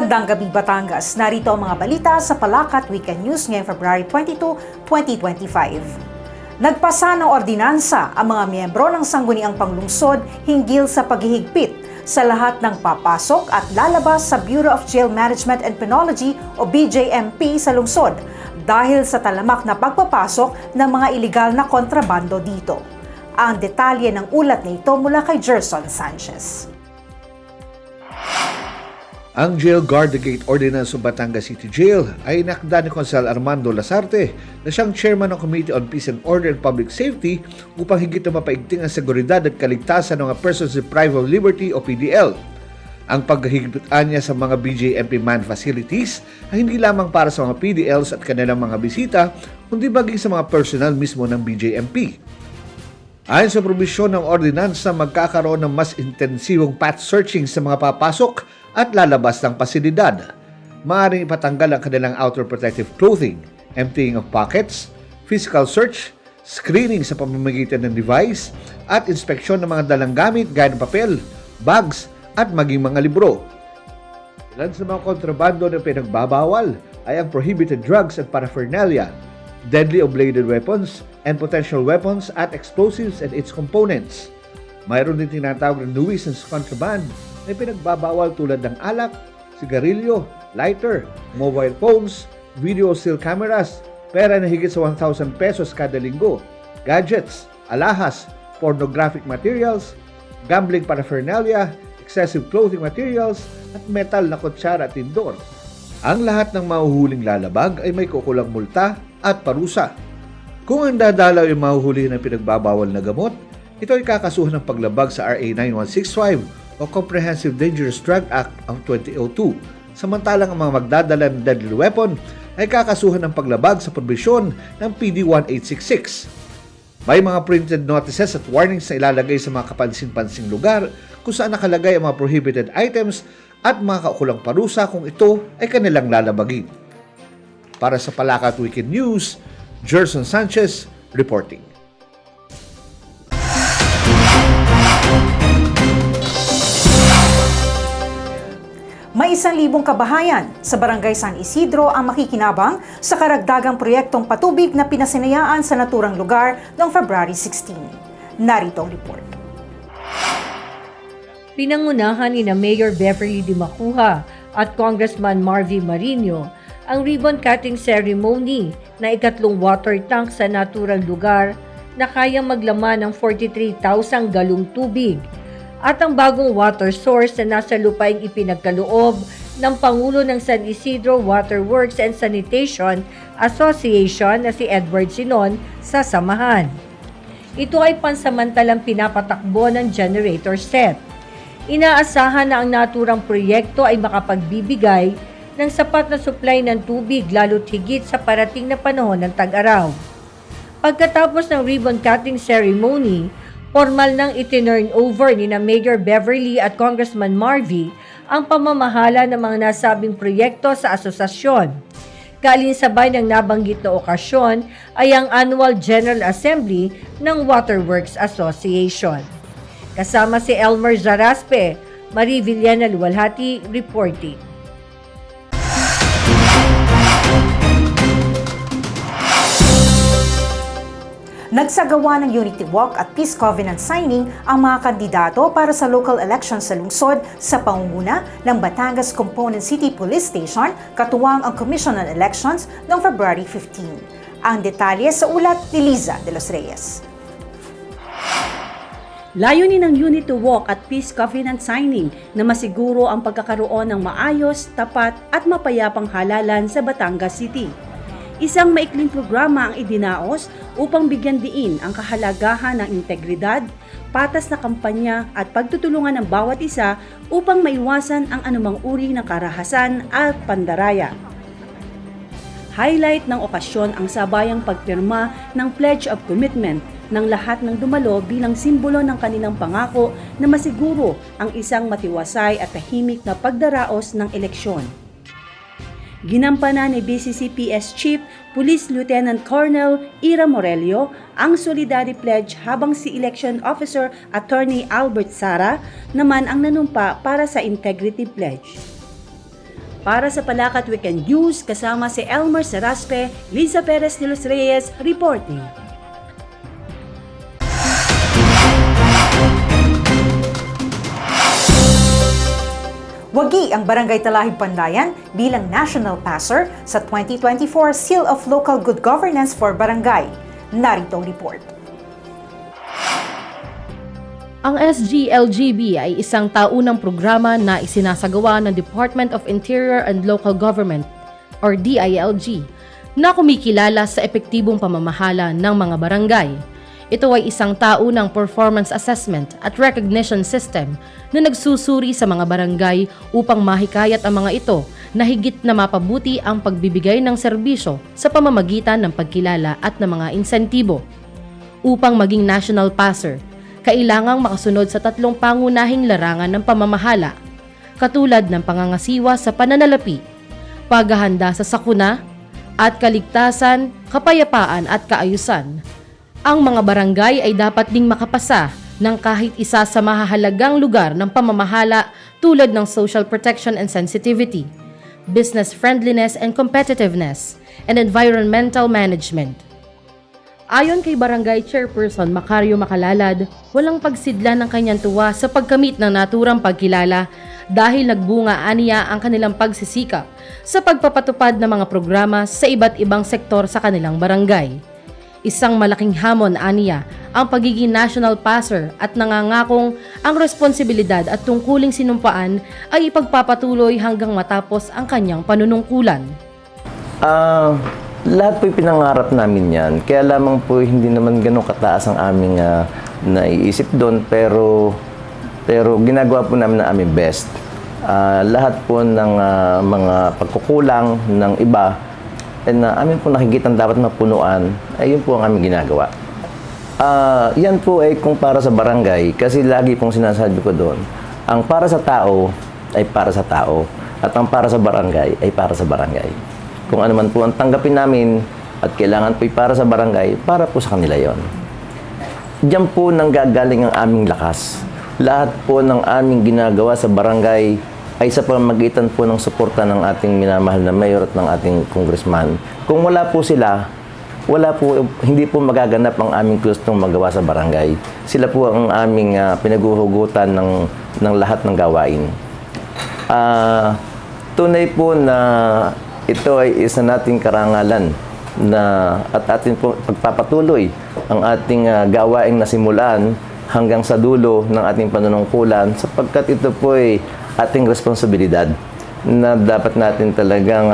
Magandang gabi Batangas. Narito ang mga balita sa Palakat Weekend News ngayong February 22, 2025. Nagpasa ng ordinansa ang mga miyembro ng Sangguniang Panglungsod hinggil sa paghihigpit sa lahat ng papasok at lalabas sa Bureau of Jail Management and Penology o BJMP sa lungsod dahil sa talamak na pagpapasok ng mga iligal na kontrabando dito. Ang detalye ng ulat na ito mula kay Gerson Sanchez. Ang Jail Guard the Gate Ordinance ng Batangas City Jail ay inakda ni Consel Armando Lasarte na siyang chairman ng Committee on Peace and Order and Public Safety upang higit na mapaigting ang seguridad at kaligtasan ng mga persons deprived of liberty o PDL. Ang paghihigpitan niya sa mga BJMP man facilities ay hindi lamang para sa mga PDLs at kanilang mga bisita, kundi baging sa mga personal mismo ng BJMP. Ayon sa probisyon ng ordinansa, magkakaroon ng mas intensibong path searching sa mga papasok at lalabas ng pasilidad. Maaaring ipatanggal ang kanilang outer protective clothing, emptying of pockets, physical search, screening sa pamamagitan ng device, at inspeksyon ng mga dalang gamit gaya ng papel, bags, at maging mga libro. Ilan sa mga kontrabando na pinagbabawal ay ang prohibited drugs at paraphernalia, deadly or bladed weapons, and potential weapons at explosives and its components. Mayroon din tinatawag na nuisance contraband na pinagbabawal tulad ng alak, sigarilyo, lighter, mobile phones, video still cameras, pera na higit sa 1,000 pesos kada linggo, gadgets, alahas, pornographic materials, gambling paraphernalia, excessive clothing materials, at metal na kutsara at tindor. Ang lahat ng mahuhuling lalabag ay may kukulang multa at parusa. Kung ang dadalaw ay mahuhuli ng pinagbabawal na gamot, ito ay kakasuhan ng paglabag sa RA 9165 o Comprehensive Dangerous Drug Act of 2002. Samantalang ang mga magdadala ng deadly weapon ay kakasuhan ng paglabag sa probisyon ng PD 1866. May mga printed notices at warnings na ilalagay sa mga kapansin-pansing lugar kung saan nakalagay ang mga prohibited items at mga kaukulang parusa kung ito ay kanilang lalabagin. Para sa Palakat Weekend News, Gerson Sanchez reporting. May 1,000 kabahayan sa Barangay San Isidro ang makikinabang sa karagdagang proyektong patubig na pinasinayaan sa naturang lugar noong February 16. Narito ang report. Pinangunahan ni Mayor Beverly D. Macuja at Congressman Marvy Marino ang ribbon cutting ceremony na ikatlong water tank sa naturang lugar na kayang maglaman ng 43,000 galong tubig at ang bagong water source na nasa lupaing ipinagkaloob ng Pangulo ng San Isidro Waterworks and Sanitation Association na si Edward Sinon sa samahan. Ito ay pansamantalang pinapatakbo ng generator set. Inaasahan na ang naturang proyekto ay makapagbibigay ng sapat na supply ng tubig lalo't higit sa parating na panahon ng tag-araw. Pagkatapos ng ribbon cutting ceremony, formal nang itinurn over ni na Mayor Beverly at Congressman Marvy ang pamamahala ng mga nasabing proyekto sa asosasyon. Kaalinsabay ng nabanggit na okasyon ay ang Annual General Assembly ng Waterworks Association. Kasama si Elmer Zaraspe, Marie Villena Luwalhati, reporting. Nagsagawa ng Unity Walk at Peace Covenant signing ang mga kandidato para sa local elections sa lungsod sa pangunguna ng Batangas Component City Police Station katuwang ang Commission on Elections noong February 15. Ang detalye sa ulat ni Liza de los Reyes. Layunin ng Unity Walk at Peace Covenant signing na masiguro ang pagkakaroon ng maayos, tapat at mapayapang halalan sa Batangas City. Isang maikling programa ang idinaos upang bigyan diin ang kahalagahan ng integridad, patas na kampanya at pagtutulungan ng bawat isa upang maiwasan ang anumang uri ng karahasan at pandaraya. Highlight ng okasyon ang sabayang pagpirma ng Pledge of Commitment ng lahat ng dumalo bilang simbolo ng kanilang pangako na masiguro ang isang matiwasay at tahimik na pagdaraos ng eleksyon. Ginampanan ni BCCPS Chief Police Lieutenant Colonel Ira Morelio ang Solidarity Pledge habang si Election Officer Attorney Albert Sara naman ang nanumpa para sa Integrity Pledge. Para sa Palakat Weekend News, kasama si Elmer Seraspe, Liza Perez de los Reyes, reporting. Wagi ang Barangay Talahib Pandayan bilang National Passer sa 2024 Seal of Local Good Governance for Barangay. Narito ang report. Ang SGLGB ay isang taunang programa na isinasagawa ng Department of Interior and Local Government or DILG na kumikilala sa epektibong pamamahala ng mga barangay. Ito ay isang taunang performance assessment at recognition system na nagsusuri sa mga barangay upang mahikayat ang mga ito na higit na mapabuti ang pagbibigay ng serbisyo sa pamamagitan ng pagkilala at ng mga insentibo. Upang maging national passer, kailangang makasunod sa 3 pangunahing larangan ng pamamahala, katulad ng pangangasiwa sa pananalapi, paghahanda sa sakuna, at kaligtasan, kapayapaan at kaayusan. Ang mga barangay ay dapat ding makapasa ng kahit isa sa mahahalagang lugar ng pamamahala tulad ng social protection and sensitivity, business friendliness and competitiveness, and environmental management. Ayon kay Barangay Chairperson Macario Macalalad, walang pagsidla ng kanyang tuwa sa pagkamit ng naturang pagkilala dahil nagbunga aniya ang kanilang pagsisikap sa pagpapatupad ng mga programa sa iba't ibang sektor sa kanilang barangay. Isang malaking hamon aniya ang pagiging national passer at nangangakong ang responsibilidad at tungkuling sinumpaan ay ipagpapatuloy hanggang matapos ang kanyang panunungkulan. Lahat po'y pinangarap namin yan. Kaya lamang po hindi naman ganun kataas ang aming naiisip doon. Pero ginagawa po namin ang aming best. Lahat po ng mga pagkukulang ng iba na amin po nakikita dapat mapunuan, ay yun po ang aming ginagawa. Yan po ay kung para sa barangay, kasi lagi pong sinasabi ko doon, ang para sa tao ay para sa tao, at ang para sa barangay ay para sa barangay. Kung ano man po ang tanggapin namin at kailangan po ay para sa barangay, para po sa kanila yon. Diyan po nanggagaling ang aming lakas. Lahat po ng aming ginagawa sa barangay ay sa pamamagitan po ng suporta ng ating minamahal na mayor at ng ating congressman. Kung wala po sila, hindi po magaganap ang aming gustong magawa sa barangay. Sila po ang aming pinaguhugutan ng lahat ng gawain. Tunay po na ito ay isa nating karangalan at atin po pagpapatuloy ang ating gawaing nasimulan hanggang sa dulo ng ating panunungkulan sapagkat ito po ay ating responsibilidad na dapat natin talagang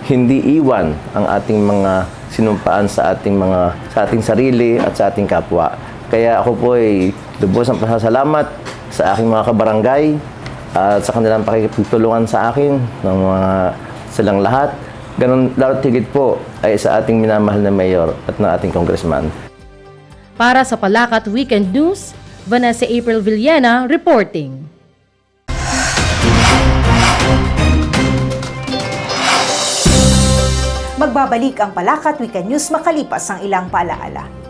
hindi iwan ang ating mga sinumpaan sa ating sarili at sa ating kapwa. Kaya ako po ay lubos ang pasasalamat sa aking mga kabarangay at sa kanilang pakikipagtulungan sa akin ng mga silang lahat. Ganun lalo't higit po ay sa ating minamahal na mayor at ng ating congressman. Para sa Palakat Weekend News, Vanessa April Villena reporting. Magbabalik ang Palakat Weekend News makalipas ang ilang paalaala.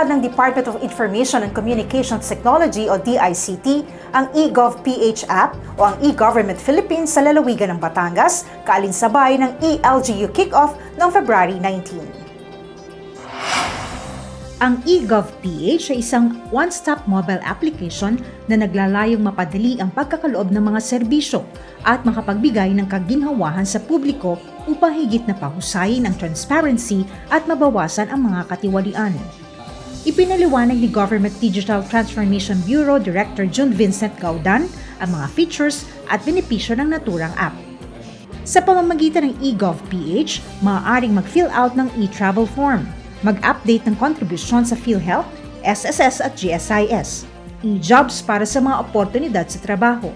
Inilahad ng Department of Information and Communications Technology o DICT ang eGov.ph app o ang eGovernment Philippines sa lalawigan ng Batangas, kaalinsabay ng ELGU kickoff noong February 19. Ang eGov.ph ay isang one-stop mobile application na naglalayong mapadali ang pagkakaloob ng mga serbisyo at makapagbigay ng kaginhawahan sa publiko upang higit na pahusayin ang transparency at mabawasan ang mga katiwalian. Ipinaliwanag ni Government Digital Transformation Bureau Director June Vincent Gaudan ang mga features at benepisyo ng naturang app. Sa pamamagitan ng eGov.ph, maaaring mag-fill out ng e-travel form, mag-update ng kontribusyon sa PhilHealth, SSS at GSIS, e-jobs para sa mga oportunidad sa trabaho,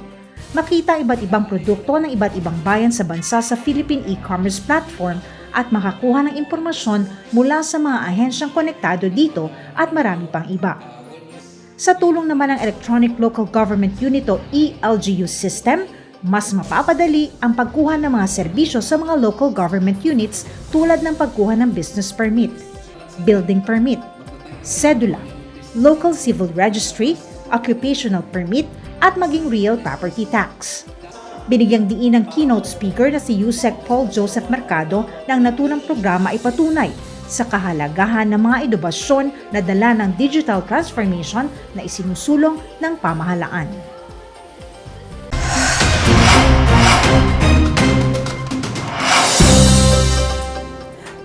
makita iba't ibang produkto ng iba't ibang bayan sa bansa sa Philippine e-commerce platform at makakuha ng impormasyon mula sa mga ahensyang konektado dito at marami pang iba. Sa tulong naman ng Electronic Local Government Unit o ELGU system, mas mapapadali ang pagkuha ng mga serbisyo sa mga local government units tulad ng pagkuha ng business permit, building permit, cedula, local civil registry, occupational permit, at maging real property tax. Binigyang diin ng keynote speaker na si Yusek Paul Joseph Mercado na ang naturang programa ay patunay sa kahalagahan ng mga inobasyon na dala ng digital transformation na isinusulong ng pamahalaan.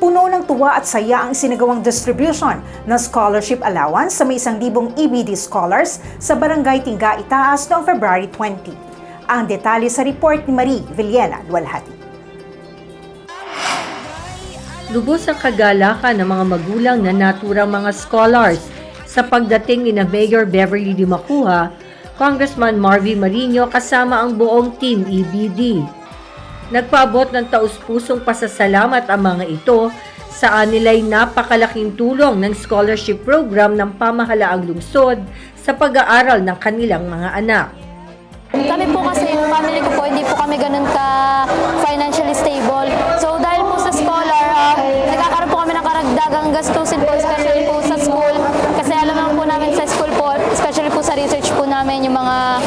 Puno ng tuwa at saya ang isinagawang distribution ng scholarship allowance sa may 1,000 EBD scholars sa Barangay Tinga, Itaas noong February 20. Ang detalye sa report ni Marie Villena Lualhati. Lubos ang kagalakan ng mga magulang na naturang mga scholars sa pagdating ni na Mayor Beverly Di Macuja, Congressman Marvy Marino kasama ang buong Team EBD. Nagpaabot ng taus-pusong pasasalamat ang mga ito sa anilay napakalaking tulong ng scholarship program ng pamahalaang lungsod sa pag-aaral ng kanilang mga anak. Kami po kasi, yung family ko po, hindi po kami ganun ka financially stable. So dahil po sa scholar, nagkakaroon po kami ng karagdagang gastusin po, especially po sa school. Kasi alam naman po namin sa school po, especially po sa research po namin, yung mga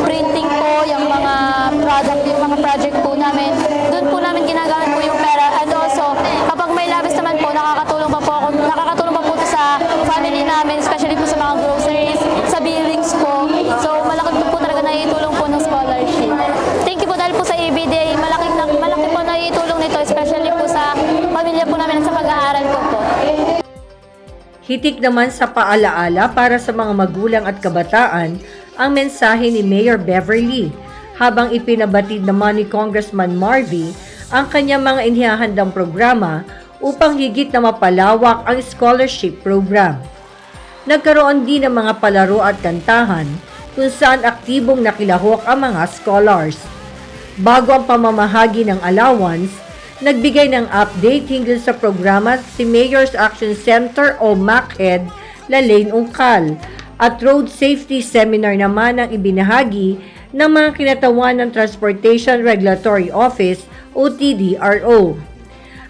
printing po, yung mga product, yung mga project po namin, doon po namin ginagamit po yung pera. And also, kapag may labis naman po, nakakatulong pa po ito sa family namin, especially po sa mga groceries, sa billings po. So malaki po talaga naiitulong po ng scholarship. Thank you po dahil po sa EBD, malaki po naiitulong nito, especially po sa pamilya po namin at sa pag-aaral ko po. Hitik naman sa paalaala para sa mga magulang at kabataan ang mensahe ni Mayor Beverly habang ipinabatid naman ni Congressman Marvy ang kanyang mga inihahandang programa upang higit na mapalawak ang scholarship program. Nagkaroon din ng mga palaro at kantahan kung saan aktibong nakilahok ang mga scholars. Bago ang pamamahagi ng allowance, nagbigay ng update hinggil sa programa si Mayor's Action Center o MACHED Lalaine Ungkal at Road Safety Seminar naman ang ibinahagi ng mga kinatawan ng Transportation Regulatory Office o TDRO.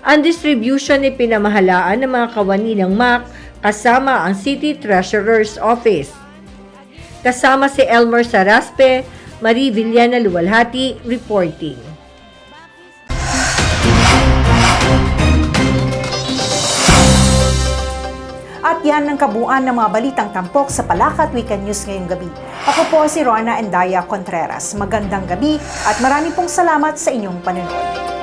Ang distribution ay pinamahalaan ng mga kawani ng MAC kasama ang City Treasurer's Office. Kasama si Elmer Saraspe, Marie Villena Lualhati, reporting. At yan ang kabuuan ng mga balitang tampok sa Palakat Weekend News ngayong gabi. Ako po si Rona Endaya Contreras. Magandang gabi at marami pong salamat sa inyong panonood.